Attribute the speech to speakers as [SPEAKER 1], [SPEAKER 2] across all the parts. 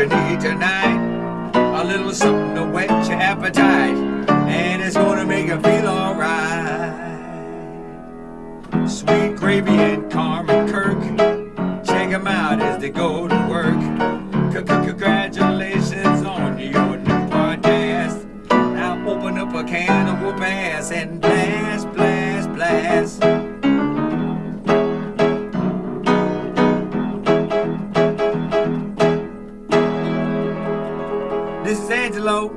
[SPEAKER 1] you need tonight. A little something to whet your appetite, and it's gonna make you feel alright. Sweet Gravy and Carmen Kirk, check them out as they go to work. Congratulations on your new podcast. Now open up a can of whoop ass and blast, blast, blast. This is Angelo,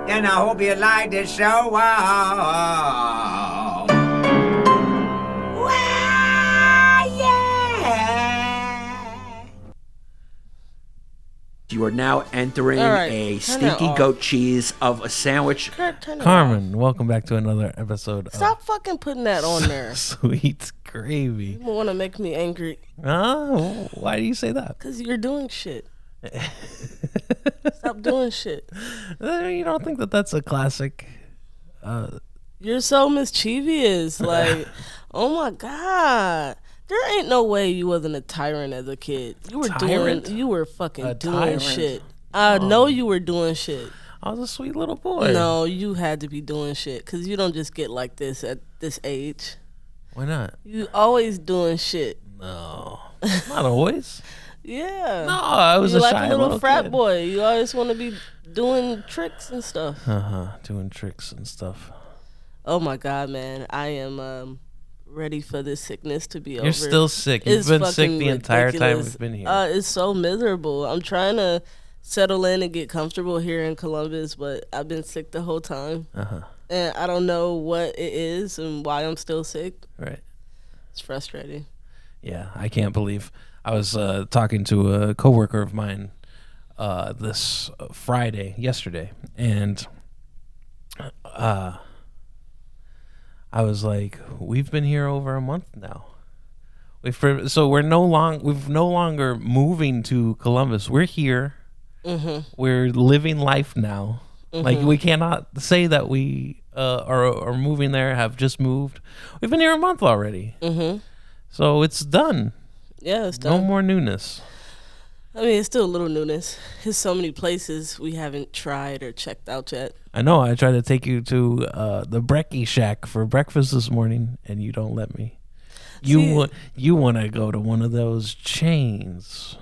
[SPEAKER 1] and I hope you like this show. Wow, yeah.
[SPEAKER 2] You are now entering a stinky goat cheese of a sandwich.
[SPEAKER 3] Carmen, welcome back to another episode
[SPEAKER 4] Stop fucking putting that on there.
[SPEAKER 3] Sweet Gravy.
[SPEAKER 4] You want to make me angry.
[SPEAKER 3] Oh, why do you say that?
[SPEAKER 4] Because you're doing shit. Stop doing shit.
[SPEAKER 3] You don't think that that's a classic?
[SPEAKER 4] You're so mischievous. Like, oh my God. There ain't no way you wasn't a tyrant as a kid. You were fucking doing shit. I know you were doing shit.
[SPEAKER 3] I was a sweet little boy.
[SPEAKER 4] No, you had to be doing shit because you don't just get like this at this age.
[SPEAKER 3] Why not?
[SPEAKER 4] You always doing shit.
[SPEAKER 3] No, not always.
[SPEAKER 4] Yeah.
[SPEAKER 3] No, I was
[SPEAKER 4] You're
[SPEAKER 3] a
[SPEAKER 4] like
[SPEAKER 3] shy
[SPEAKER 4] a little frat
[SPEAKER 3] kid.
[SPEAKER 4] boy. You always want to be doing tricks and stuff.
[SPEAKER 3] Doing tricks and stuff.
[SPEAKER 4] Oh my God, man! I am ready for this sickness to be over.
[SPEAKER 3] You're still sick. You've been sick the entire time we've been here.
[SPEAKER 4] It's so miserable. I'm trying to settle in and get comfortable here in Columbus, but I've been sick the whole time. And I don't know what it is and why I'm still sick.
[SPEAKER 3] Right.
[SPEAKER 4] It's frustrating.
[SPEAKER 3] Yeah, I can't believe. I was talking to a coworker of mine this yesterday, and I was like, "We've been here over a month now. We've no longer moving to Columbus. We're here. We're living life now. Like we cannot say that we are moving there. Have just moved. We've been here a month already. So it's done.
[SPEAKER 4] Yeah, it's done.
[SPEAKER 3] No more newness.
[SPEAKER 4] I mean, it's still a little newness. There's so many places we haven't tried or checked out yet.
[SPEAKER 3] I know. I tried to take you to the Brekkie Shack for breakfast this morning, and you don't let me. You want to go to one of those chains.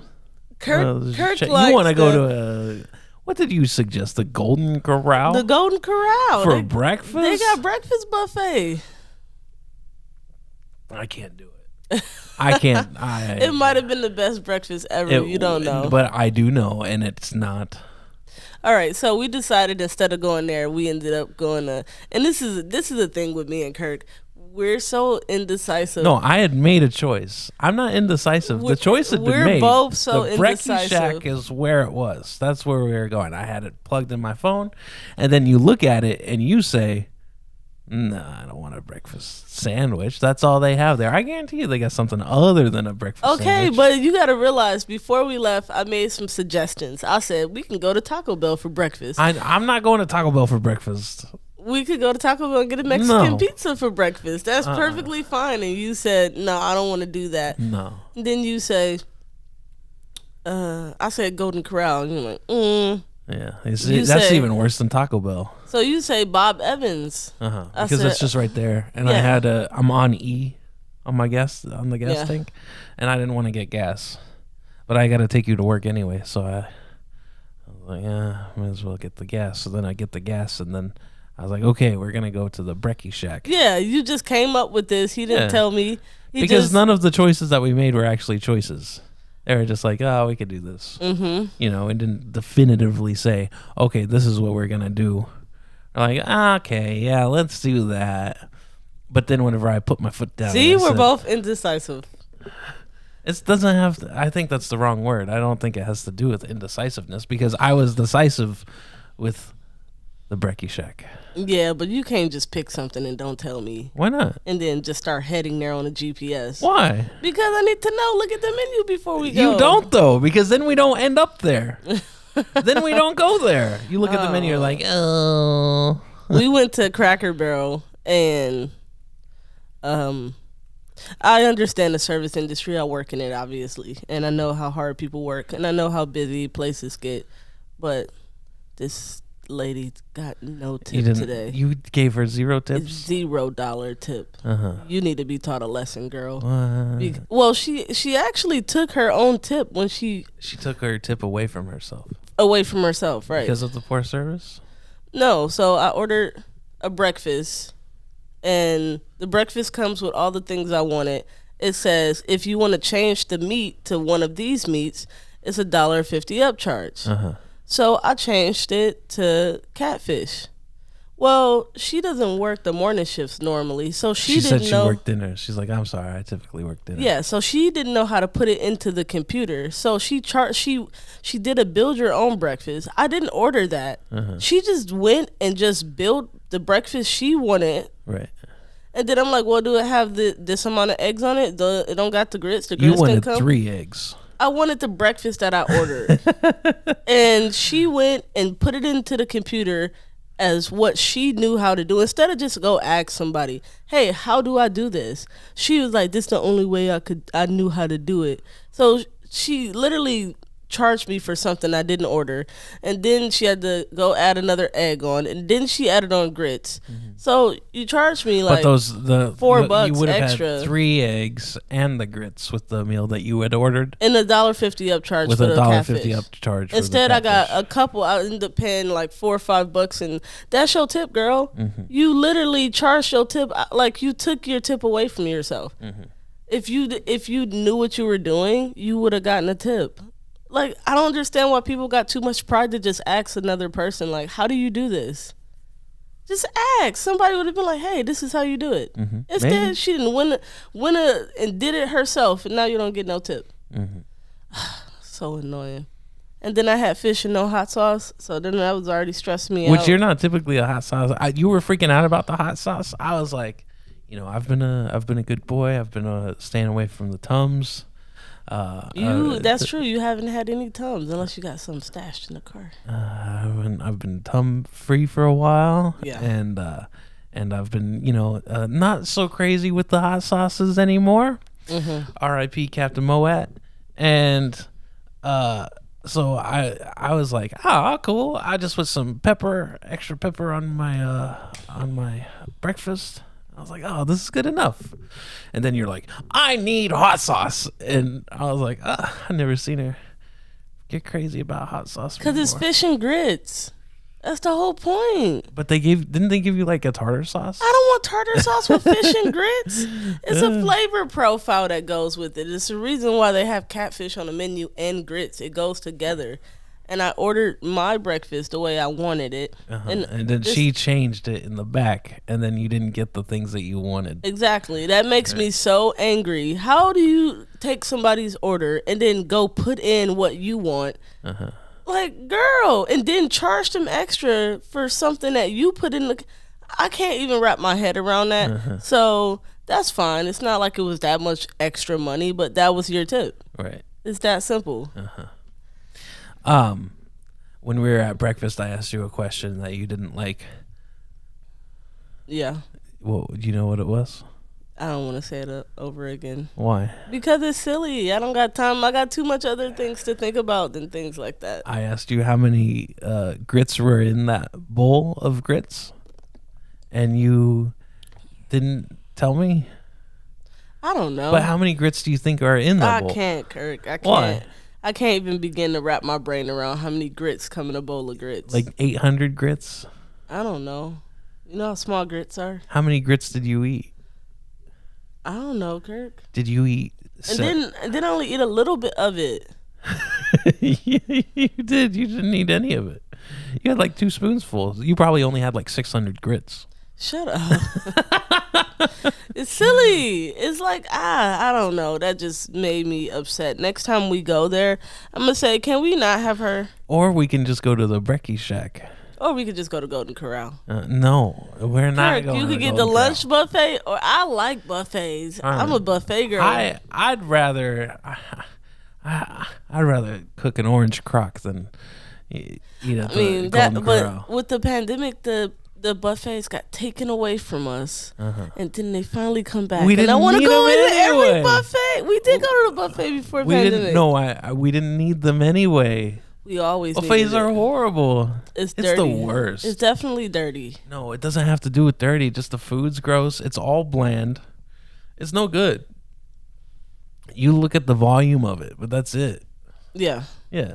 [SPEAKER 4] Kirk
[SPEAKER 3] you want to go to what did you suggest? The Golden Corral?
[SPEAKER 4] The Golden Corral.
[SPEAKER 3] For breakfast?
[SPEAKER 4] They got breakfast buffet.
[SPEAKER 3] I can't do it. I can't.
[SPEAKER 4] It might have been the best breakfast ever. You don't know.
[SPEAKER 3] But I do know, and it's not.
[SPEAKER 4] All right, so we decided instead of going there, we ended up going to, and this is the thing with me and Kirk. We're so indecisive.
[SPEAKER 3] No, I had made a choice. I'm not indecisive. The choice had been made.
[SPEAKER 4] We're both so
[SPEAKER 3] the
[SPEAKER 4] indecisive.
[SPEAKER 3] The Brekkie Shack is where it was. That's where we were going. I had it plugged in my phone, and then you look at it and you say, "No, I don't want a breakfast sandwich." That's all they have there. I guarantee you they got something other than a breakfast sandwich.
[SPEAKER 4] Okay, but you got to realize, before we left, I made some suggestions. I said, we can go to Taco Bell for breakfast.
[SPEAKER 3] I'm not going to Taco Bell for breakfast.
[SPEAKER 4] We could go to Taco Bell and get a Mexican pizza for breakfast. That's perfectly fine. And you said, no, I don't want to do that.
[SPEAKER 3] No.
[SPEAKER 4] And then you say, I said Golden Corral. And you're like,
[SPEAKER 3] Yeah, that's even worse than Taco Bell.
[SPEAKER 4] So you say Bob Evans.
[SPEAKER 3] Because it's just right there. And I'm on E on the gas tank. And I didn't want to get gas. But I got to take you to work anyway. So I was like, yeah, might as well get the gas. So then I get the gas, and then I was like, okay, we're going to go to the Brekkie Shack.
[SPEAKER 4] Yeah, you just came up with this. He didn't tell me.
[SPEAKER 3] Because none of the choices that we made were actually choices. They were just like, oh, we could do this. And didn't definitively say, okay, this is what we're going to do. We're like, okay, yeah, let's do that. But then whenever I put my foot down.
[SPEAKER 4] See, we're both indecisive.
[SPEAKER 3] It doesn't have to, I think that's the wrong word. I don't think it has to do with indecisiveness, because I was decisive with the Brekkie Shack.
[SPEAKER 4] Yeah, but you can't just pick something and don't tell me.
[SPEAKER 3] Why not?
[SPEAKER 4] And then just start heading there on a GPS.
[SPEAKER 3] Why?
[SPEAKER 4] Because I need to know. Look at the menu before we go.
[SPEAKER 3] You don't, though, because then we don't end up there. Then we don't go there. You look at the menu, you're like, oh.
[SPEAKER 4] We went to Cracker Barrel, and I understand the service industry. I work in it, obviously, and I know how hard people work, and I know how busy places get. But this lady got no tip today.
[SPEAKER 3] You gave her 0 tips?
[SPEAKER 4] It's $0 tip. You need to be taught a lesson, girl.
[SPEAKER 3] Well,
[SPEAKER 4] she actually took her own tip when she
[SPEAKER 3] took her tip away from herself.
[SPEAKER 4] Right?
[SPEAKER 3] Because of the poor service?
[SPEAKER 4] No. So I ordered a breakfast, and the breakfast comes with all the things I wanted. It says if you want to change the meat to one of these meats, it's $1.50 upcharge. So I changed it to catfish. Well, she doesn't work the morning shifts normally, so she didn't know.
[SPEAKER 3] She worked dinner. She's like, I'm sorry, I typically work dinner.
[SPEAKER 4] Yeah, so she didn't know how to put it into the computer. So she did a build your own breakfast. I didn't order that. She just went and just built the breakfast she wanted.
[SPEAKER 3] Right.
[SPEAKER 4] And then I'm like, well, do it have this amount of eggs on it? It don't got the grits. The grits
[SPEAKER 3] you wanted
[SPEAKER 4] come?
[SPEAKER 3] 3 eggs.
[SPEAKER 4] I wanted the breakfast that I ordered. And she went and put it into the computer as what she knew how to do. Instead of just go ask somebody, hey, how do I do this? She was like, this is the only way I knew how to do it. So she literally charged me for something I didn't order, and then she had to go add another egg on, and then she added on grits. So you charged me like $4
[SPEAKER 3] you would have
[SPEAKER 4] extra.
[SPEAKER 3] had 3 eggs and the grits with the meal that you had ordered,
[SPEAKER 4] and $1.50 upcharge
[SPEAKER 3] with
[SPEAKER 4] for the catfish.
[SPEAKER 3] $1.50 upcharge.
[SPEAKER 4] Instead, I got a couple. I ended up paying like $4 or $5, and that's your tip, girl. You literally charged your tip like you took your tip away from yourself. If you knew what you were doing, you would have gotten a tip. Like, I don't understand why people got too much pride to just ask another person, like, how do you do this? Just ask. Somebody would have been like, hey, this is how you do it. Instead, she didn't win and did it herself, and now you don't get no tip. So annoying. And then I had fish and no hot sauce, so then that was already stressing me out.
[SPEAKER 3] Which you're not typically a hot sauce. You were freaking out about the hot sauce. I was like, I've been a good boy. I've been staying away from the Tums.
[SPEAKER 4] That's true. You haven't had any Tums unless you got some stashed in the car.
[SPEAKER 3] I've been Tum free for a while.
[SPEAKER 4] Yeah.
[SPEAKER 3] And I've been, not so crazy with the hot sauces anymore. R.I.P. Captain Moet. And so I was like, cool. I just put some extra pepper on my breakfast. I was like, oh, this is good enough. And then you're like, I need hot sauce. And I was like, I've never seen her get crazy about hot sauce before.
[SPEAKER 4] Because it's fish and grits. That's the whole point.
[SPEAKER 3] But didn't they give you like a tartar sauce?
[SPEAKER 4] I don't want tartar sauce with fish and grits. It's a flavor profile that goes with it. It's the reason why they have catfish on the menu and grits. It goes together. And I ordered my breakfast the way I wanted it.
[SPEAKER 3] And then she changed it in the back, and then you didn't get the things that you wanted.
[SPEAKER 4] Exactly. That makes me so angry. How do you take somebody's order and then go put in what you want? Like, girl, and then charge them extra for something that you put in I can't even wrap my head around that. So that's fine. It's not like it was that much extra money, but that was your tip.
[SPEAKER 3] Right.
[SPEAKER 4] It's that simple.
[SPEAKER 3] When we were at breakfast, I asked you a question that you didn't like.
[SPEAKER 4] Yeah.
[SPEAKER 3] Well, do you know what it was?
[SPEAKER 4] I don't want to say it over again.
[SPEAKER 3] Why?
[SPEAKER 4] Because it's silly. I don't got time. I got too much other things to think about than things like that.
[SPEAKER 3] I asked you how many grits were in that bowl of grits, and you didn't tell me.
[SPEAKER 4] I don't know.
[SPEAKER 3] But how many grits do you think are in that bowl?
[SPEAKER 4] I can't, Kirk. I can't.
[SPEAKER 3] Why?
[SPEAKER 4] I can't even begin to wrap my brain around how many grits come in a bowl of grits.
[SPEAKER 3] Like 800 grits?
[SPEAKER 4] I don't know. You know how small grits are?
[SPEAKER 3] How many grits did you eat?
[SPEAKER 4] I don't know, Kirk.
[SPEAKER 3] Did you eat?
[SPEAKER 4] And then I only eat a little bit of it.
[SPEAKER 3] You did. You didn't eat any of it. You had like 2 spoonsfuls. You probably only had like 600 grits.
[SPEAKER 4] Shut up. It's silly. It's like, I don't know. That just made me upset. Next time we go there, I'm going to say, can we not have her?
[SPEAKER 3] Or we can just go to the Brekkie Shack.
[SPEAKER 4] Or we could just go to Golden Corral.
[SPEAKER 3] No, we're not
[SPEAKER 4] Kirk,
[SPEAKER 3] going
[SPEAKER 4] you
[SPEAKER 3] to
[SPEAKER 4] could get
[SPEAKER 3] Golden
[SPEAKER 4] the
[SPEAKER 3] Corral.
[SPEAKER 4] lunch buffet, or I like buffets. I'm a buffet girl.
[SPEAKER 3] I'd rather cook an orange crock than eat at the Golden Corral.
[SPEAKER 4] But with the pandemic, the the buffets got taken away from us, and then they finally come back.
[SPEAKER 3] We didn't
[SPEAKER 4] I want to go into
[SPEAKER 3] anyway.
[SPEAKER 4] every buffet. We did go to the buffet before pandemic.
[SPEAKER 3] We didn't need them anyway.
[SPEAKER 4] We always
[SPEAKER 3] buffets are horrible.
[SPEAKER 4] It's dirty.
[SPEAKER 3] It's the worst.
[SPEAKER 4] It's definitely dirty.
[SPEAKER 3] No, it doesn't have to do with dirty. Just the food's gross. It's all bland. It's no good. You look at the volume of it, but that's it.
[SPEAKER 4] Yeah.
[SPEAKER 3] Yeah.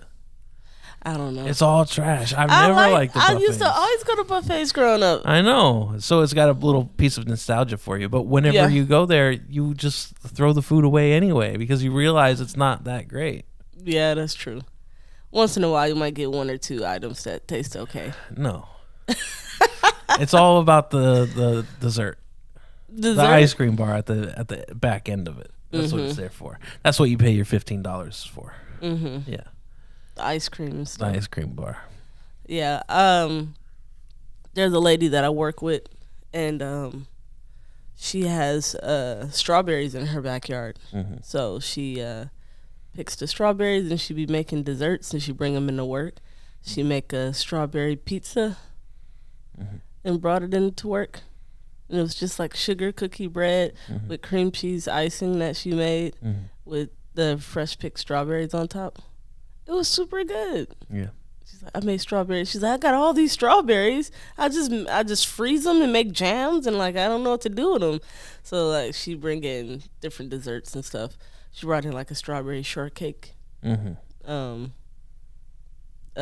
[SPEAKER 4] I don't know.
[SPEAKER 3] It's all trash. I've never liked the buffets.
[SPEAKER 4] I used to always go to buffets growing up.
[SPEAKER 3] I know. So it's got a little piece of nostalgia for you. But whenever you go there, you just throw the food away anyway because you realize it's not that great.
[SPEAKER 4] Yeah, that's true. Once in a while, you might get 1 or 2 items that taste okay.
[SPEAKER 3] No. It's all about the dessert. The ice cream bar at the back end of it. That's what it's there for. That's what you pay your $15 for. Mm-hmm. Yeah.
[SPEAKER 4] The ice cream and stuff.
[SPEAKER 3] The ice cream bar.
[SPEAKER 4] Yeah. There's a lady that I work with, and she has strawberries in her backyard. Mm-hmm. So she picks the strawberries, and she be making desserts, and she bring them into work. She make a strawberry pizza and brought it into work. And it was just like sugar cookie bread with cream cheese icing that she made with the fresh picked strawberries on top. It was super good.
[SPEAKER 3] Yeah.
[SPEAKER 4] She's like, I made strawberries. She's like, I got all these strawberries. I just freeze them and make jams, and like I don't know what to do with them. So like she bring in different desserts and stuff. She brought in like a strawberry shortcake. A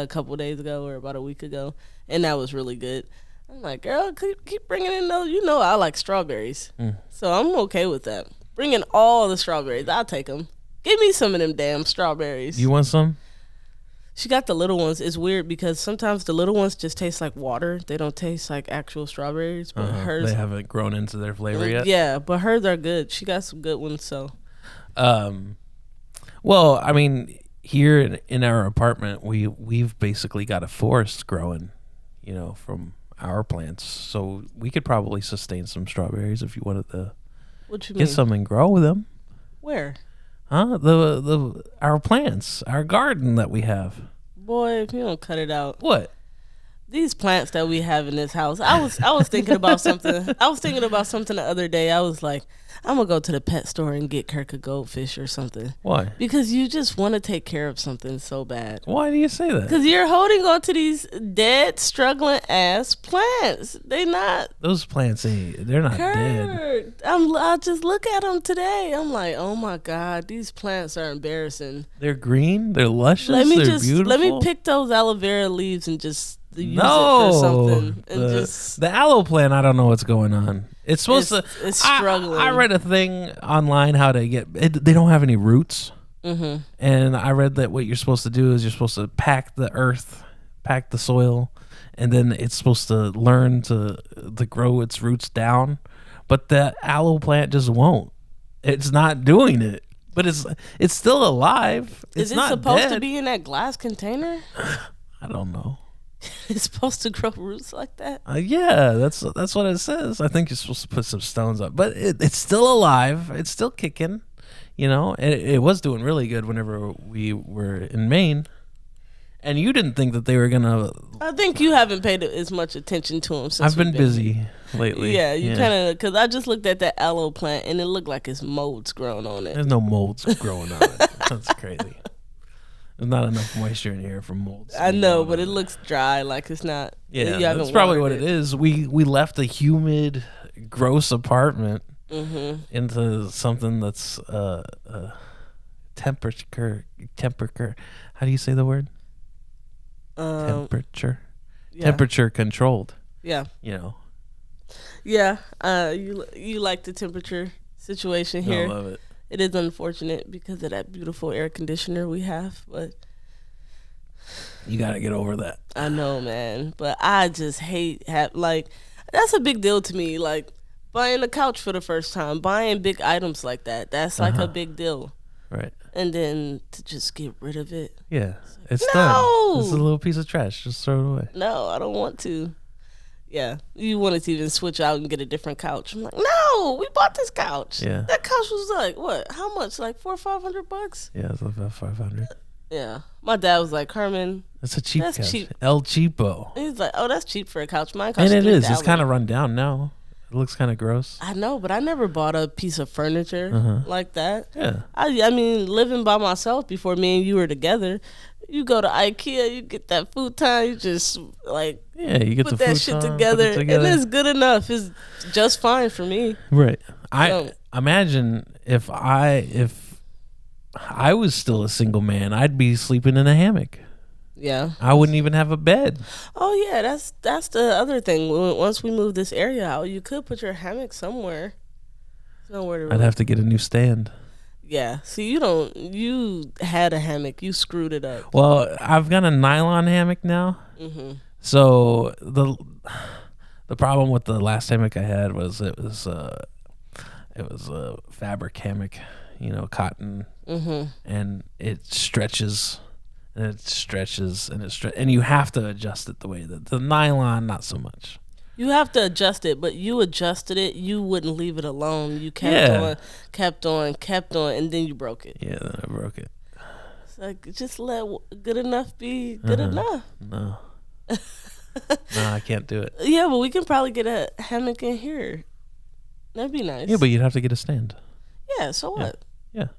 [SPEAKER 4] couple days ago or about a week ago, and that was really good. I'm like, girl, keep bringing in those. You know I like strawberries. So I'm okay with that. Bring in all the strawberries. I'll take them. Give me some of them damn strawberries.
[SPEAKER 3] You want some?
[SPEAKER 4] She got the little ones. It's weird because sometimes the little ones just taste like water. They don't taste like actual strawberries. But hers,
[SPEAKER 3] they haven't grown into their flavor yet?
[SPEAKER 4] Yeah, but hers are good. She got some good ones, so.
[SPEAKER 3] Well, I mean, here in our apartment, we've basically got a forest growing, from our plants, so we could probably sustain some strawberries if you wanted to get some and grow them.
[SPEAKER 4] Where?
[SPEAKER 3] Huh? Our plants, our garden that we have.
[SPEAKER 4] Boy, if you don't cut it out.
[SPEAKER 3] What?
[SPEAKER 4] These plants that we have in this house. I was thinking about something. I was thinking about something the other day. I was like, I'm gonna go to the pet store and get Kirk a goldfish or something.
[SPEAKER 3] Why?
[SPEAKER 4] Because you just want to take care of something so bad.
[SPEAKER 3] Why do you say that?
[SPEAKER 4] Because you're holding on to these dead, struggling ass plants. They not.
[SPEAKER 3] Those plants they're not
[SPEAKER 4] Kirk,
[SPEAKER 3] dead.
[SPEAKER 4] I just look at them today. I'm like, oh my God, these plants are embarrassing.
[SPEAKER 3] They're green. They're luscious. They're beautiful.
[SPEAKER 4] Let me pick those aloe vera leaves and just use it for something. And
[SPEAKER 3] the aloe plant, I don't know what's going on. It's supposed to.
[SPEAKER 4] It's struggling.
[SPEAKER 3] I read a thing online how to get. They don't have any roots, and I read that what you're supposed to do is you're supposed to pack the earth, pack the soil, and then it's supposed to learn to grow its roots down. But the aloe plant just won't. It's not doing it. But it's still alive.
[SPEAKER 4] Is it supposed to be in that glass container?
[SPEAKER 3] I don't know.
[SPEAKER 4] It's supposed to grow roots like that?
[SPEAKER 3] Yeah, that's what it says. I think you're supposed to put some stones up, but it's still alive. It's still kicking. It was doing really good whenever we were in Maine. And you didn't think that they were gonna.
[SPEAKER 4] I think you haven't paid as much attention to them since
[SPEAKER 3] I've been busy lately.
[SPEAKER 4] Yeah, you kind of because I just looked at that aloe plant and it looked like it's molds growing on it.
[SPEAKER 3] There's no molds growing on it. That's crazy. There's not enough moisture in here for molds.
[SPEAKER 4] I know, but it looks dry, like it's not.
[SPEAKER 3] Yeah, that's probably what it is. We left a humid, gross apartment into something that's temperature. How do you say the word? Temperature. Yeah. Temperature controlled.
[SPEAKER 4] Yeah. Yeah. You like the temperature situation here.
[SPEAKER 3] I love it.
[SPEAKER 4] It is unfortunate because of that beautiful air conditioner we have, but
[SPEAKER 3] you gotta get over that.
[SPEAKER 4] I know, man, but I just hate that's a big deal to me. Like buying a couch for the first time, buying big items like that. That's like a big deal,
[SPEAKER 3] right?
[SPEAKER 4] And then to just get rid of it.
[SPEAKER 3] Yeah, it's done. It's a little piece of trash. Just throw it away.
[SPEAKER 4] No, I don't want to. Yeah, you wanted to even switch out and get a different couch. I'm like, no, we bought this couch.
[SPEAKER 3] Yeah,
[SPEAKER 4] that couch was like what? How much? Like $400 or $500?
[SPEAKER 3] Yeah, it's about $500.
[SPEAKER 4] Yeah, my dad was like, Carmen,
[SPEAKER 3] That's a cheap
[SPEAKER 4] That's
[SPEAKER 3] couch.
[SPEAKER 4] cheap.
[SPEAKER 3] El Cheapo.
[SPEAKER 4] He's like, oh, that's cheap for a couch. Mine costs
[SPEAKER 3] And it is. It's
[SPEAKER 4] $3,000.
[SPEAKER 3] kind of run down now. It looks kind of gross.
[SPEAKER 4] I know, but I never bought a piece of furniture like that.
[SPEAKER 3] Yeah.
[SPEAKER 4] I mean, living by myself before me and you were together, you go to IKEA, you get that futon, you just like
[SPEAKER 3] You get
[SPEAKER 4] put
[SPEAKER 3] the
[SPEAKER 4] that shit
[SPEAKER 3] futon,
[SPEAKER 4] together,
[SPEAKER 3] put it
[SPEAKER 4] and it's good enough. It's just fine for me.
[SPEAKER 3] Right. I
[SPEAKER 4] So-
[SPEAKER 3] imagine if I was still a single man, I'd be sleeping in a hammock.
[SPEAKER 4] Yeah.
[SPEAKER 3] I wouldn't even have a bed.
[SPEAKER 4] Oh yeah, that's the other thing. Once we move this area out, you could put your hammock somewhere. Nowhere to
[SPEAKER 3] I'd
[SPEAKER 4] really.
[SPEAKER 3] have to get a new stand.
[SPEAKER 4] Yeah. See, you had a hammock. You screwed it up.
[SPEAKER 3] Well, I've got a nylon hammock now. So the problem with the last hammock I had was it was a fabric hammock, cotton, and it stretches. And it stretches and you have to adjust it the way that the nylon, not so much.
[SPEAKER 4] You have to adjust it, but you adjusted it. You wouldn't leave it alone. You kept on, and then you broke it.
[SPEAKER 3] Yeah, then I broke it.
[SPEAKER 4] It's like, just let good enough be good enough.
[SPEAKER 3] No. No, I can't do it.
[SPEAKER 4] Yeah, but we can probably get a hammock in here. That'd be nice.
[SPEAKER 3] Yeah, but you'd have to get a stand.
[SPEAKER 4] Yeah, so what?
[SPEAKER 3] Yeah.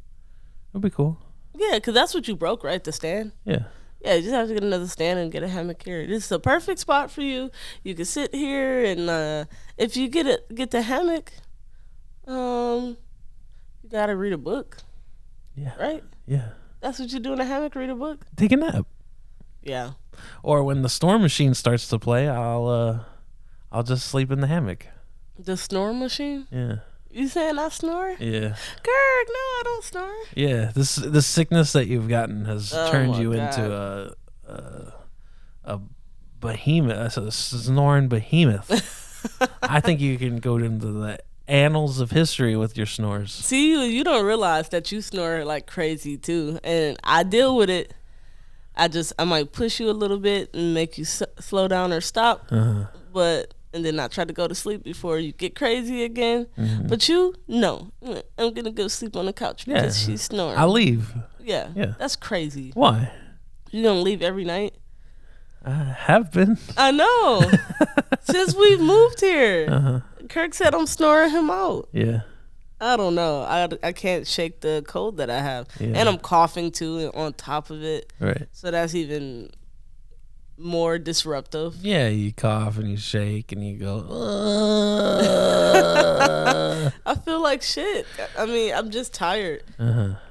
[SPEAKER 3] It'd be cool.
[SPEAKER 4] Yeah, because that's what you broke, right? The stand?
[SPEAKER 3] Yeah.
[SPEAKER 4] Yeah, you just have to get another stand and get a hammock here. This is a perfect spot for you. You can sit here, and if you get the hammock, you gotta read a book.
[SPEAKER 3] Yeah.
[SPEAKER 4] Right?
[SPEAKER 3] Yeah.
[SPEAKER 4] That's what you do in a hammock, read a book?
[SPEAKER 3] Take a nap.
[SPEAKER 4] Yeah.
[SPEAKER 3] Or when the storm machine starts to play, I'll just sleep in the hammock.
[SPEAKER 4] The snore machine?
[SPEAKER 3] Yeah.
[SPEAKER 4] You saying I snore?
[SPEAKER 3] Yeah.
[SPEAKER 4] Kirk, no, I don't snore.
[SPEAKER 3] Yeah. The sickness that you've gotten has turned you into a behemoth, a snoring behemoth. I think you can go into the annals of history with your snores.
[SPEAKER 4] See, you don't realize that you snore like crazy too, and I deal with it. I might push you a little bit and make you slow down or stop, and then I try to go to sleep before you get crazy again. But no, I'm gonna go sleep on the couch because she's snoring.
[SPEAKER 3] I'll leave.
[SPEAKER 4] Yeah, that's crazy.
[SPEAKER 3] Why?
[SPEAKER 4] You gonna leave every night?
[SPEAKER 3] I have been.
[SPEAKER 4] I know. Since we've moved here, Kirk said I'm snoring him out.
[SPEAKER 3] Yeah.
[SPEAKER 4] I don't know. I can't shake the cold that I have,
[SPEAKER 3] Yeah.
[SPEAKER 4] and I'm coughing too on top of it.
[SPEAKER 3] Right.
[SPEAKER 4] So that's even more disruptive.
[SPEAKER 3] Yeah, you cough and you shake and you go.
[SPEAKER 4] I feel like shit. I mean, I'm just tired. I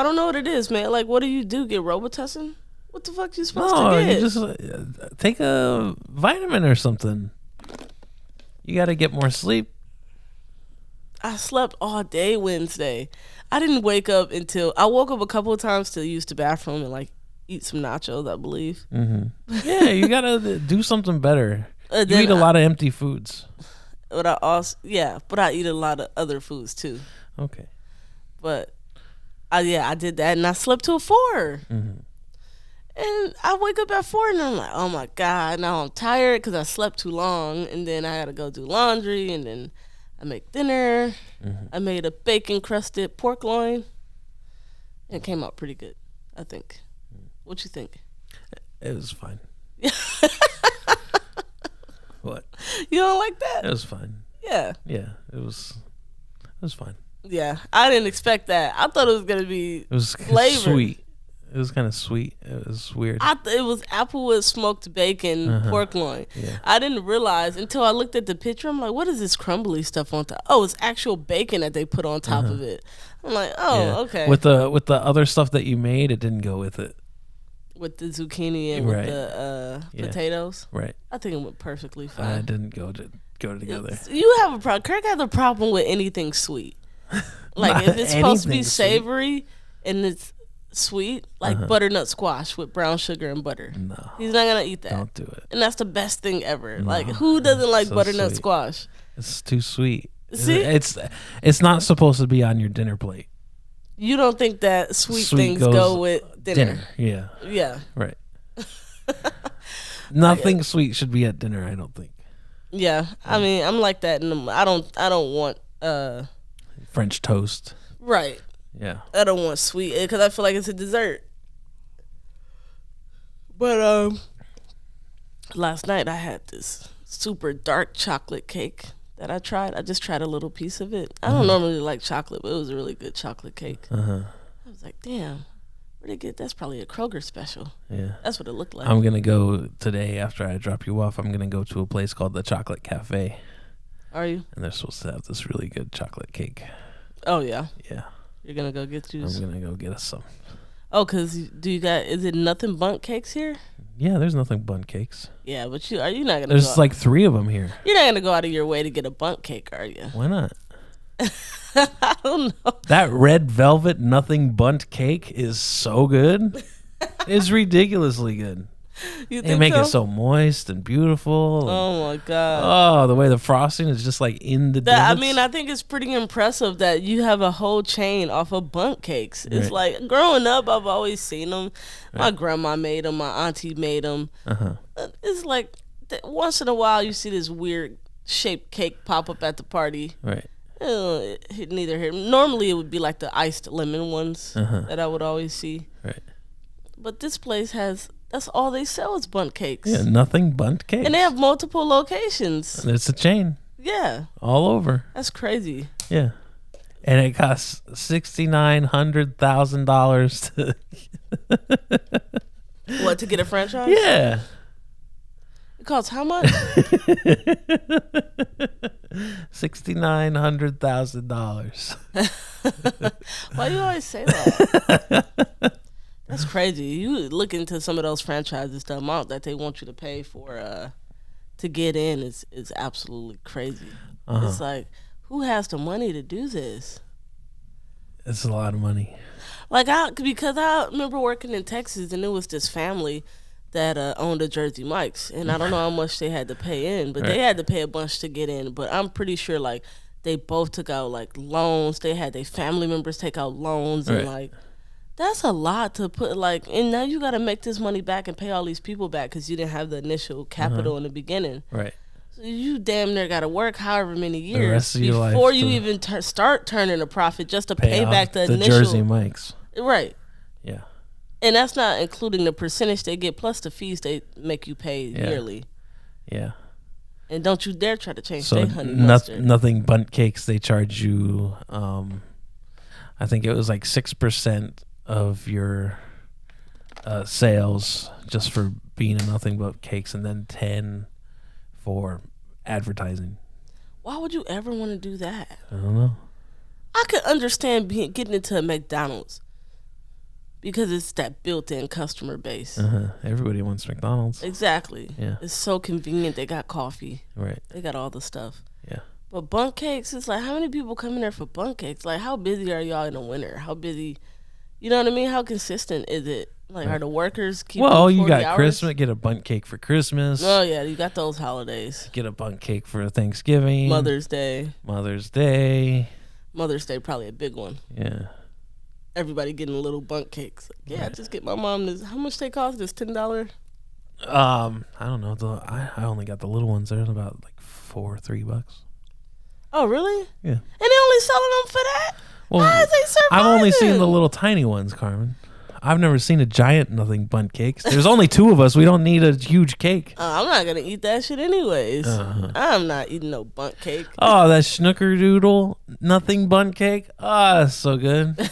[SPEAKER 4] don't know what it is, man. Like, what do? Get Robitussin? What the fuck you supposed to get?
[SPEAKER 3] You just take a vitamin or something. You got to get more sleep.
[SPEAKER 4] I slept all day Wednesday. I didn't wake up until I woke up a couple of times to use the bathroom and like eat some nachos, I believe.
[SPEAKER 3] Yeah, you got to do something better. You
[SPEAKER 4] Then
[SPEAKER 3] eat a lot of empty foods.
[SPEAKER 4] But I eat a lot of other foods too.
[SPEAKER 3] Okay.
[SPEAKER 4] But I did that and I slept till 4. And I wake up at 4 and I'm like, oh my God, now I'm tired because I slept too long. And then I had to go do laundry and then I make dinner. I made a bacon crusted pork loin. It came out pretty good, I think. What you think?
[SPEAKER 3] It was fine. What?
[SPEAKER 4] You don't like that?
[SPEAKER 3] It was fine.
[SPEAKER 4] Yeah.
[SPEAKER 3] Yeah, it was fine.
[SPEAKER 4] Yeah. I didn't expect that. I thought it was going to be
[SPEAKER 3] It was
[SPEAKER 4] flavored.
[SPEAKER 3] sweet. It was kind of sweet. It was weird.
[SPEAKER 4] It was applewood smoked bacon pork loin.
[SPEAKER 3] Yeah.
[SPEAKER 4] I didn't realize until I looked at the picture. I'm like, what is this crumbly stuff on top? Oh, it's actual bacon that they put on top of it. I'm like, oh,
[SPEAKER 3] Yeah.
[SPEAKER 4] okay.
[SPEAKER 3] With the other stuff that you made, it didn't go with it.
[SPEAKER 4] With the zucchini and
[SPEAKER 3] Right.
[SPEAKER 4] with the potatoes.
[SPEAKER 3] Right.
[SPEAKER 4] I think it went perfectly
[SPEAKER 3] It
[SPEAKER 4] fine.
[SPEAKER 3] didn't go together.
[SPEAKER 4] You have a problem. Kirk has a problem with anything sweet. Like if it's supposed to be
[SPEAKER 3] anything sweet.
[SPEAKER 4] savory and it's sweet, like butternut squash with brown sugar and butter.
[SPEAKER 3] No.
[SPEAKER 4] He's not gonna eat that.
[SPEAKER 3] Don't do it.
[SPEAKER 4] And that's the best thing ever. Like who doesn't like
[SPEAKER 3] so
[SPEAKER 4] butternut
[SPEAKER 3] sweet.
[SPEAKER 4] squash?
[SPEAKER 3] It's too sweet.
[SPEAKER 4] See?
[SPEAKER 3] It's not supposed to be on your dinner plate.
[SPEAKER 4] You don't think that sweet
[SPEAKER 3] Sweet
[SPEAKER 4] things
[SPEAKER 3] goes
[SPEAKER 4] go with dinner?
[SPEAKER 3] Yeah.
[SPEAKER 4] Yeah.
[SPEAKER 3] Right. Nothing sweet should be at dinner, I don't think.
[SPEAKER 4] Yeah. I mean, I'm like that, and I don't want
[SPEAKER 3] French toast.
[SPEAKER 4] right.
[SPEAKER 3] Yeah.
[SPEAKER 4] I don't want sweet because I feel like it's a dessert. But last night I had this super dark chocolate cake that I tried. I just tried a little piece of it. I don't normally like chocolate, but it was a really good chocolate cake. I was like, damn, where'd they get? That's probably a Kroger special.
[SPEAKER 3] Yeah.
[SPEAKER 4] That's what it looked like.
[SPEAKER 3] I'm going to go today after I drop you off. I'm going to go to a place called the Chocolate Cafe.
[SPEAKER 4] Are you?
[SPEAKER 3] And they're supposed to have this really good chocolate cake.
[SPEAKER 4] Oh, yeah?
[SPEAKER 3] Yeah.
[SPEAKER 4] You're going to go get you?
[SPEAKER 3] I'm going to go get us some.
[SPEAKER 4] Oh, because is it nothing bundt cakes here?
[SPEAKER 3] Yeah, there's nothing bundt cakes.
[SPEAKER 4] Yeah, but are you not going to
[SPEAKER 3] There's like 3 of them here.
[SPEAKER 4] You're not going to go out of your way to get a bundt cake, are you?
[SPEAKER 3] Why not?
[SPEAKER 4] I don't know.
[SPEAKER 3] That red velvet nothing bundt cake is so good. It's ridiculously good.
[SPEAKER 4] You
[SPEAKER 3] They
[SPEAKER 4] think
[SPEAKER 3] make
[SPEAKER 4] so?
[SPEAKER 3] it so moist and beautiful.
[SPEAKER 4] Oh my god!
[SPEAKER 3] Oh, the way the frosting is just like in the divots.
[SPEAKER 4] I mean, I think it's pretty impressive that you have a whole chain off of bundt cakes. It's
[SPEAKER 3] Right.
[SPEAKER 4] like growing up, I've always seen them. My grandma made them. My auntie made them. It's like once in a while you see this weird shaped cake pop up at the party.
[SPEAKER 3] Right.
[SPEAKER 4] Neither here. Normally, it would be like the iced lemon ones that I would always see.
[SPEAKER 3] Right.
[SPEAKER 4] But this place has. That's all they sell is bundt cakes.
[SPEAKER 3] Yeah, nothing bundt cakes.
[SPEAKER 4] And they have multiple locations.
[SPEAKER 3] It's a chain
[SPEAKER 4] Yeah.
[SPEAKER 3] all over.
[SPEAKER 4] That's crazy.
[SPEAKER 3] Yeah. And it costs $6,900,000 to
[SPEAKER 4] What, to get a franchise?
[SPEAKER 3] Yeah.
[SPEAKER 4] It costs how much?
[SPEAKER 3] $6,900,000.
[SPEAKER 4] Why you always say that? That's crazy. You look into some of those franchises, the amount that they want you to pay for to get in is absolutely crazy. It's like, who has the money to do this?
[SPEAKER 3] It's a lot of money.
[SPEAKER 4] Like because I remember working in Texas and it was this family that owned a Jersey Mike's, and I don't know how much they had to pay in, but they had to pay a bunch to get in. But I'm pretty sure like they both took out like loans. They had their family members take out loans, and like that's a lot to put like. And now you got to make this money back and pay all these people back because you didn't have the initial capital in the beginning.
[SPEAKER 3] Right.
[SPEAKER 4] So you damn near got to work however many
[SPEAKER 3] The
[SPEAKER 4] years
[SPEAKER 3] rest of your life
[SPEAKER 4] before you
[SPEAKER 3] to
[SPEAKER 4] even start turning a profit just to pay
[SPEAKER 3] off
[SPEAKER 4] back the initial.
[SPEAKER 3] Jersey Mike's.
[SPEAKER 4] Right.
[SPEAKER 3] Yeah.
[SPEAKER 4] And that's not including the percentage they get plus the fees they make you pay yearly.
[SPEAKER 3] Yeah.
[SPEAKER 4] And don't you dare try to change
[SPEAKER 3] So
[SPEAKER 4] their honey mustard.
[SPEAKER 3] nothing bundt cakes. They charge you, I think it was like 6% of your sales just for being a nothing but cakes, and then 10 for advertising.
[SPEAKER 4] Why would you ever want to do that?
[SPEAKER 3] I don't know.
[SPEAKER 4] I could understand getting into a McDonald's because it's that built-in customer base.
[SPEAKER 3] Everybody wants McDonald's.
[SPEAKER 4] Exactly.
[SPEAKER 3] Yeah.
[SPEAKER 4] It's so convenient. They got coffee.
[SPEAKER 3] Right.
[SPEAKER 4] They got all the stuff.
[SPEAKER 3] Yeah.
[SPEAKER 4] But bundt cakes, it's like, how many people come in there for bundt cakes? Like, how busy are y'all in the winter? How busy, you know what I mean? How consistent is it? Like, are the workers keeping 40
[SPEAKER 3] you got
[SPEAKER 4] hours?
[SPEAKER 3] Christmas. Get a bundt cake for Christmas.
[SPEAKER 4] Oh, yeah, you got those holidays.
[SPEAKER 3] Get a bundt cake for Thanksgiving.
[SPEAKER 4] Mother's Day.
[SPEAKER 3] Mother's Day.
[SPEAKER 4] Mother's Day, probably a big one.
[SPEAKER 3] Yeah.
[SPEAKER 4] Everybody getting little bundt cakes. Yeah, just get my mom this. How much they cost? This $10?
[SPEAKER 3] I don't know. I only got the little ones. They're about like $3.
[SPEAKER 4] Oh, really?
[SPEAKER 3] Yeah.
[SPEAKER 4] And they only selling them for that?
[SPEAKER 3] Well,
[SPEAKER 4] How is they surviving?
[SPEAKER 3] I've only seen the little tiny ones, Carmen. I've never seen a giant nothing bundt cakes. There's only 2 of us. We don't need a huge cake.
[SPEAKER 4] I'm not going to eat that shit anyways. I'm not eating no bundt cake.
[SPEAKER 3] Oh, that schnickerdoodle nothing bundt cake. Oh, that's so good.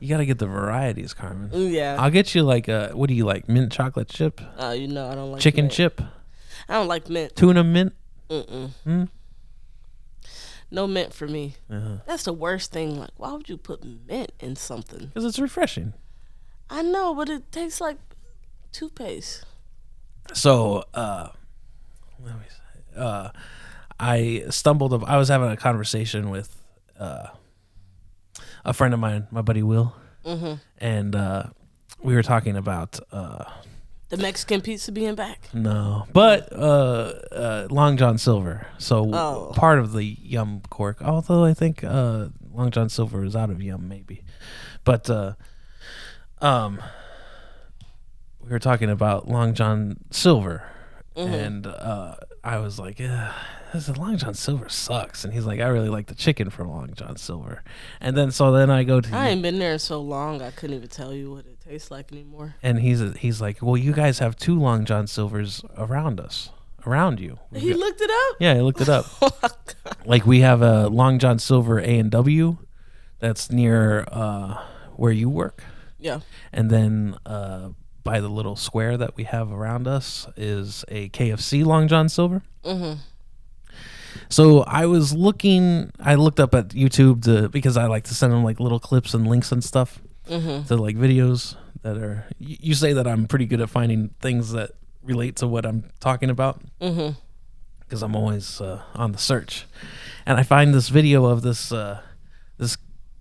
[SPEAKER 3] You got to get the varieties, Carmen.
[SPEAKER 4] Yeah.
[SPEAKER 3] I'll get you like what do you like? Mint chocolate chip?
[SPEAKER 4] You know I don't like
[SPEAKER 3] Chicken
[SPEAKER 4] mint.
[SPEAKER 3] chip?
[SPEAKER 4] I don't like mint.
[SPEAKER 3] Tuna mint?
[SPEAKER 4] No mint for me. That's the worst thing. Like, why would you put mint in something?
[SPEAKER 3] Because it's refreshing.
[SPEAKER 4] I know, but it tastes like toothpaste.
[SPEAKER 3] So, let me see. I was having a conversation with a friend of mine, my buddy Will, and we were talking about
[SPEAKER 4] the Mexican pizza being back.
[SPEAKER 3] No, but Long John Silver. So part of the Yum Cork, although I think Long John Silver is out of Yum maybe, but we were talking about Long John Silver and I was like, this Long John Silver sucks, and he's like, I really like the chicken from Long John Silver, and then I go to.
[SPEAKER 4] I ain't been there so long, I couldn't even tell you what it tastes like anymore.
[SPEAKER 3] And he's like, well, you guys have 2 Long John Silvers around you.
[SPEAKER 4] He looked it up?
[SPEAKER 3] Yeah, he looked it up. Like, we have a Long John Silver A&W that's near where you work.
[SPEAKER 4] Yeah.
[SPEAKER 3] And then by the little square that we have around us is a KFC Long John Silver. Mm-hmm. So I looked up at YouTube because I like to send them like little clips and links and stuff to like videos that are, you say that I'm pretty good at finding things that relate to what I'm talking about, because I'm always on the search, and I find this video of this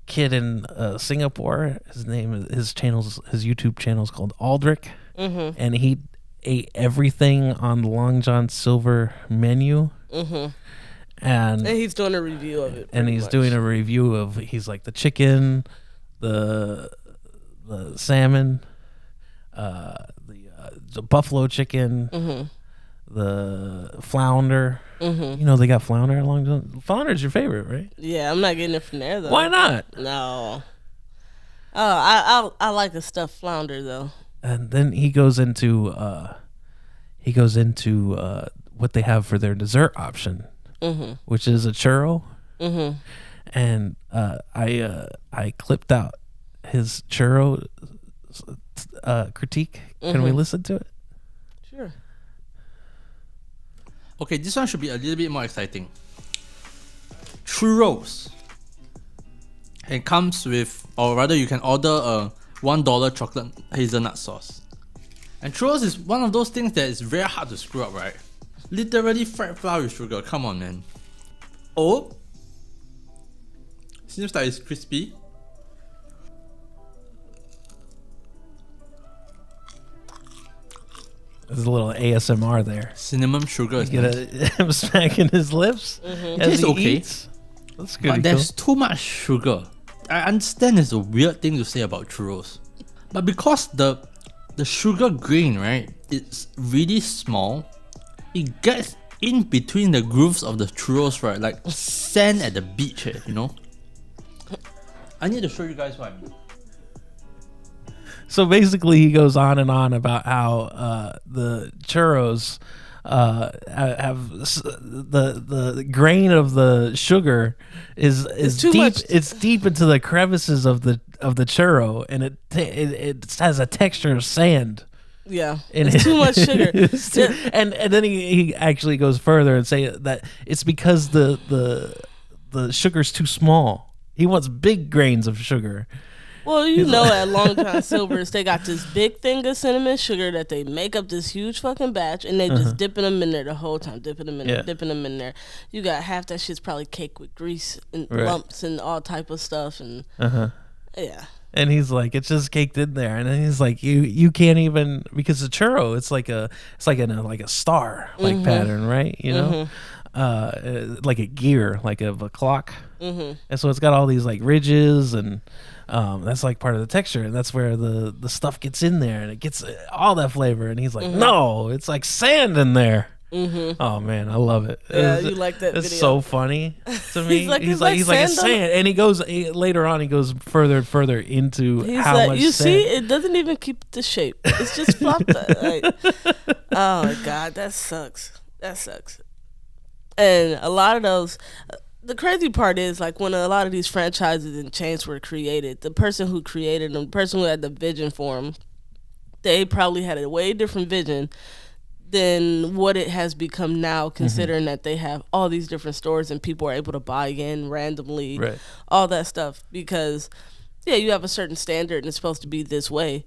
[SPEAKER 3] kid in Singapore. His YouTube channel is called Aldrich, and he ate everything on the Long John Silver menu, and
[SPEAKER 4] he's doing a review of it.
[SPEAKER 3] And he's doing a review of he's the chicken, the salmon, the buffalo chicken, the flounder. You know they got flounder at Long John. Flounder's your favorite, right?
[SPEAKER 4] Yeah, I'm not getting it from there though.
[SPEAKER 3] Why not?
[SPEAKER 4] No. Oh, I like the stuffed flounder though.
[SPEAKER 3] And then he goes into what they have for their dessert option, which is a churro. And I clipped out his churro critique. Can we listen to it?
[SPEAKER 4] Sure.
[SPEAKER 5] Okay, this one should be a little bit more exciting. Churros. It comes with, or rather you can order a $1 chocolate hazelnut sauce. And churros is one of those things that is very hard to screw up, right? Literally fried flour with sugar, come on man. Oh, seems like it's crispy.
[SPEAKER 3] There's a little ASMR there.
[SPEAKER 5] Cinnamon sugar is
[SPEAKER 3] Get him smacking his lips
[SPEAKER 5] It
[SPEAKER 3] as
[SPEAKER 5] tastes
[SPEAKER 3] he
[SPEAKER 5] okay.
[SPEAKER 3] eats. That's good.
[SPEAKER 5] But there's too much sugar. I understand it's a weird thing to say about churros, but because the sugar grain, right, it's really small, it gets in between the grooves of the churros, right, like sand at the beach, you know. I need to show you guys what I mean.
[SPEAKER 3] So basically, he goes on and on about how the churros have the grain of the sugar is
[SPEAKER 4] too
[SPEAKER 3] deep.
[SPEAKER 4] much.
[SPEAKER 3] It's deep into the crevices of the churro, and it has a texture of sand.
[SPEAKER 4] Yeah,
[SPEAKER 3] And
[SPEAKER 4] it's too much sugar.
[SPEAKER 3] and then he actually goes further and say that it's because the sugar's too small. He wants big grains of sugar.
[SPEAKER 4] Well, you know, at Long John Silver's, they got this big thing of cinnamon sugar that they make up this huge fucking batch, and they just dipping them in there the whole time, dipping them in there. You got half that shit's probably caked with grease and lumps and all type of stuff, and yeah.
[SPEAKER 3] And he's like, it's just caked in there, and then he's like, you can't even, because the churro, it's like a star like pattern, right? You know, like a gear, like of a clock, and so it's got all these like ridges, and that's like part of the texture, and that's where the stuff gets in there, and it gets all that flavor. And he's like, no, it's like sand in there. Oh man, I love it.
[SPEAKER 4] Yeah, you like that
[SPEAKER 3] It's
[SPEAKER 4] video.
[SPEAKER 3] so funny to me.
[SPEAKER 4] He's like
[SPEAKER 3] it's
[SPEAKER 4] sand
[SPEAKER 3] sand, and he goes later on. He goes further and further into
[SPEAKER 4] He's
[SPEAKER 3] how
[SPEAKER 4] like,
[SPEAKER 3] much
[SPEAKER 4] you
[SPEAKER 3] sand.
[SPEAKER 4] see, it doesn't even keep the shape. It's just flopped. Like, oh my god, that sucks. That sucks. And a lot of those. The crazy part is, like, when a lot of these franchises and chains were created, the person who created them, the person who had the vision for them, they probably had a way different vision than what it has become now, considering that they have all these different stores and people are able to buy in randomly, all that stuff. Because, yeah, you have a certain standard and it's supposed to be this way.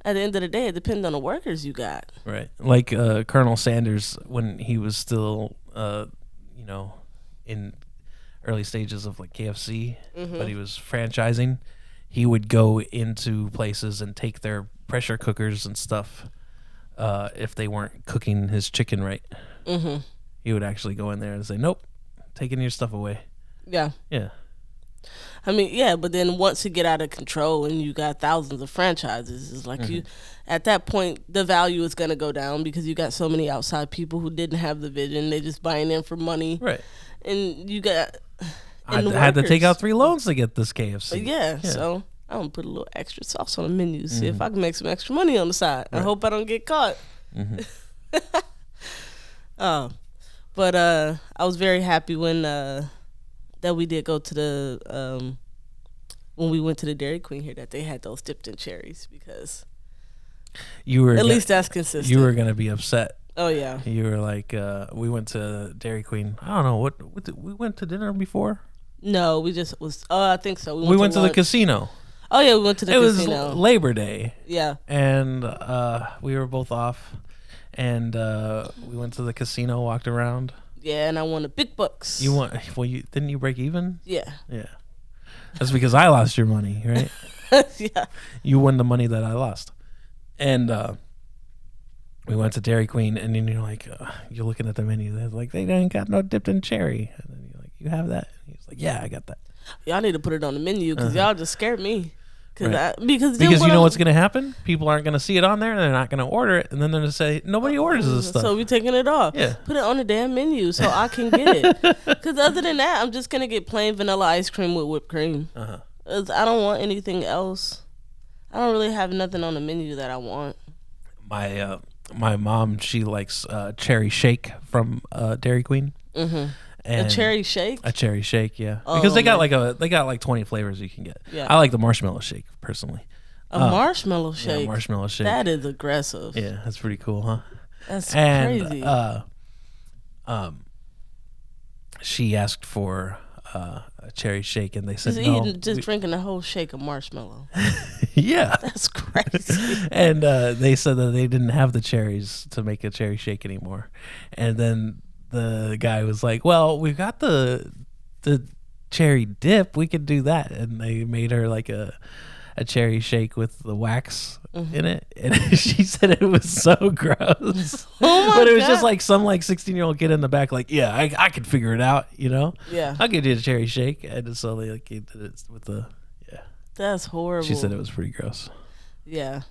[SPEAKER 4] At the end of the day, it depends on the workers you got.
[SPEAKER 3] Right. Like Colonel Sanders, when he was still, in early stages of like KFC, but he was franchising, he would go into places and take their pressure cookers and stuff. If they weren't cooking his chicken right, he would actually go in there and say, nope, taking your stuff away.
[SPEAKER 4] Yeah.
[SPEAKER 3] Yeah.
[SPEAKER 4] I mean, yeah, but then once you get out of control and you got thousands of franchises, it's like you, at that point, the value is going to go down because you got so many outside people who didn't have the vision. They just buying in for money.
[SPEAKER 3] Right.
[SPEAKER 4] And you got...
[SPEAKER 3] I had to take out 3 loans to get this KFC.
[SPEAKER 4] Yeah, so I'm going to put a little extra sauce on the menu, see if I can make some extra money on the side. Right. I hope I don't get caught. But I was very happy when... that we did go to the when we went to the Dairy Queen here, that they had those dipped in cherries, because
[SPEAKER 3] you were
[SPEAKER 4] at least that's consistent.
[SPEAKER 3] You were gonna be upset.
[SPEAKER 4] Oh yeah.
[SPEAKER 3] You were like, we went to Dairy Queen. I don't know what we went to dinner before.
[SPEAKER 4] No, we just was. I think so.
[SPEAKER 3] We went to the casino.
[SPEAKER 4] Oh yeah, we went to the casino.
[SPEAKER 3] It was Labor Day.
[SPEAKER 4] Yeah.
[SPEAKER 3] And we were both off, and we went to the casino, walked around.
[SPEAKER 4] Yeah, and I won the big bucks.
[SPEAKER 3] You won? Well, didn't you break even?
[SPEAKER 4] Yeah.
[SPEAKER 3] Yeah. That's because I lost your money, right?
[SPEAKER 4] Yeah.
[SPEAKER 3] You won the money that I lost, and we went to Dairy Queen, and then you're like, you're looking at the menu. They're like, they ain't got no dipped in cherry, and then you're like, you have that? And he's like, yeah, I got that.
[SPEAKER 4] Y'all need to put it on the menu because y'all just scared me.
[SPEAKER 3] Right. Because you know what's going to happen? People aren't going to see it on there, and they're not going to order it, and then they're going to say, nobody orders this stuff.
[SPEAKER 4] So we're taking it off.
[SPEAKER 3] Yeah.
[SPEAKER 4] Put it on the damn menu so I can get it. Because other than that, I'm just going to get plain vanilla ice cream with whipped cream. I don't want anything else. I don't really have nothing on the menu that I want.
[SPEAKER 3] My mom, she likes cherry shake from Dairy Queen.
[SPEAKER 4] And a cherry shake?
[SPEAKER 3] A cherry shake, yeah. Because they got like 20 flavors you can get. Yeah. I like the marshmallow shake personally.
[SPEAKER 4] A marshmallow shake.
[SPEAKER 3] Yeah, marshmallow shake.
[SPEAKER 4] That is aggressive.
[SPEAKER 3] Yeah, that's pretty cool, huh?
[SPEAKER 4] That's crazy.
[SPEAKER 3] She asked for a cherry shake, and they said
[SPEAKER 4] just drinking a whole shake of marshmallow.
[SPEAKER 3] Yeah,
[SPEAKER 4] that's crazy.
[SPEAKER 3] And they said that they didn't have the cherries to make a cherry shake anymore, and then the guy was like, well, we've got the cherry dip, we could do that. And they made her like a cherry shake with the wax in it, and she said it was so gross. But it was just like some 16-year-old kid in the back like, yeah, I could figure it out,
[SPEAKER 4] Yeah,
[SPEAKER 3] I'll give you a cherry shake. And so they did it with the
[SPEAKER 4] that's horrible.
[SPEAKER 3] She said it was pretty gross.
[SPEAKER 4] Yeah,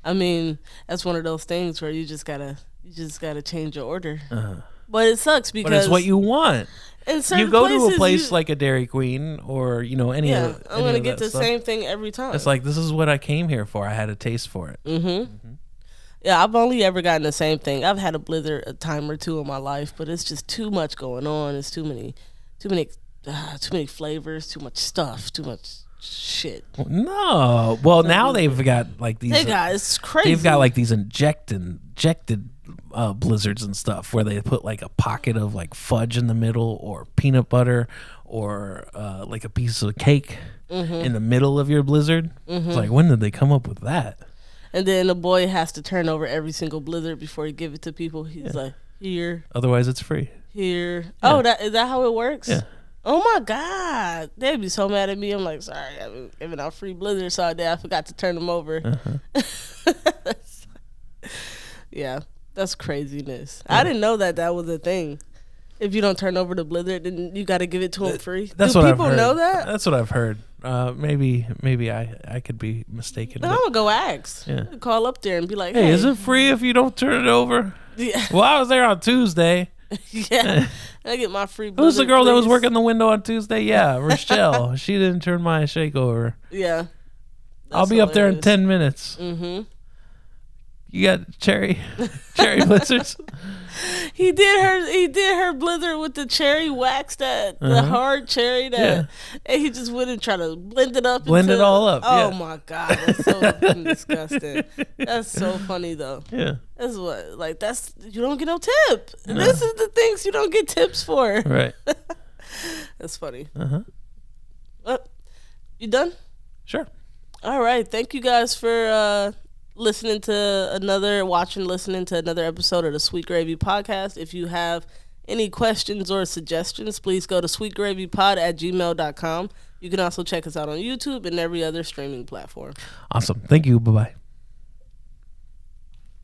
[SPEAKER 4] I mean, that's one of those things where you just gotta change your order. But it sucks because...
[SPEAKER 3] But it's what you want. You go to a place like a Dairy Queen or, any
[SPEAKER 4] I'm going to get the same thing every time.
[SPEAKER 3] It's like, this is what I came here for. I had a taste for it.
[SPEAKER 4] Yeah, I've only ever gotten the same thing. I've had a Blizzard a time or two in my life, but it's just too much going on. It's too many flavors, too much stuff, too much shit.
[SPEAKER 3] No. Well, now they've got these...
[SPEAKER 4] It's crazy.
[SPEAKER 3] They've got these injected Blizzards and stuff where they put a pocket of fudge in the middle or peanut butter or a piece of cake in the middle of your Blizzard. It's like, when did they come up with that?
[SPEAKER 4] And then the boy has to turn over every single Blizzard before he give it to people. He's like, here.
[SPEAKER 3] Otherwise it's free.
[SPEAKER 4] Here.
[SPEAKER 3] Yeah.
[SPEAKER 4] Oh, is that how it works?
[SPEAKER 3] Yeah.
[SPEAKER 4] Oh my God. They'd be so mad at me. I'm like, sorry, I've been giving out free Blizzards all day. I forgot to turn them over. Yeah. That's craziness. Yeah. I didn't know that was a thing. If you don't turn over the Blizzard, then you got to give it to them free.
[SPEAKER 3] That's
[SPEAKER 4] Do
[SPEAKER 3] what
[SPEAKER 4] people
[SPEAKER 3] I've heard.
[SPEAKER 4] know that?
[SPEAKER 3] That's what I've heard. Maybe I could be mistaken.
[SPEAKER 4] No, I'm gonna go ask.
[SPEAKER 3] Yeah.
[SPEAKER 4] Call up there and be like,
[SPEAKER 3] hey, is it free if you don't turn it over?
[SPEAKER 4] Yeah.
[SPEAKER 3] Well, I was there on Tuesday.
[SPEAKER 4] Yeah. I get my free Blizzard.
[SPEAKER 3] Who's the girl
[SPEAKER 4] please?
[SPEAKER 3] that was working the window on Tuesday? Yeah, Rochelle. She didn't turn my shake over.
[SPEAKER 4] Yeah.
[SPEAKER 3] I'll be up there in 10 minutes. You got cherry Blizzards?
[SPEAKER 4] He did her Blizzard with the cherry wax, the hard cherry and he just went and tried to blend it up.
[SPEAKER 3] Blend it all up.
[SPEAKER 4] Oh my God, that's so fucking disgusting. That's so funny though.
[SPEAKER 3] Yeah.
[SPEAKER 4] That's what you don't get no tip. No. This is the things you don't get tips for.
[SPEAKER 3] Right.
[SPEAKER 4] That's funny. You done?
[SPEAKER 3] Sure.
[SPEAKER 4] All right. Thank you guys for listening to another episode of the Sweet Gravy Podcast. If you have any questions or suggestions, please go to sweetgravypod@gmail.com. You can also check us out on YouTube and every other streaming platform.
[SPEAKER 3] Awesome. Thank you. Bye-bye.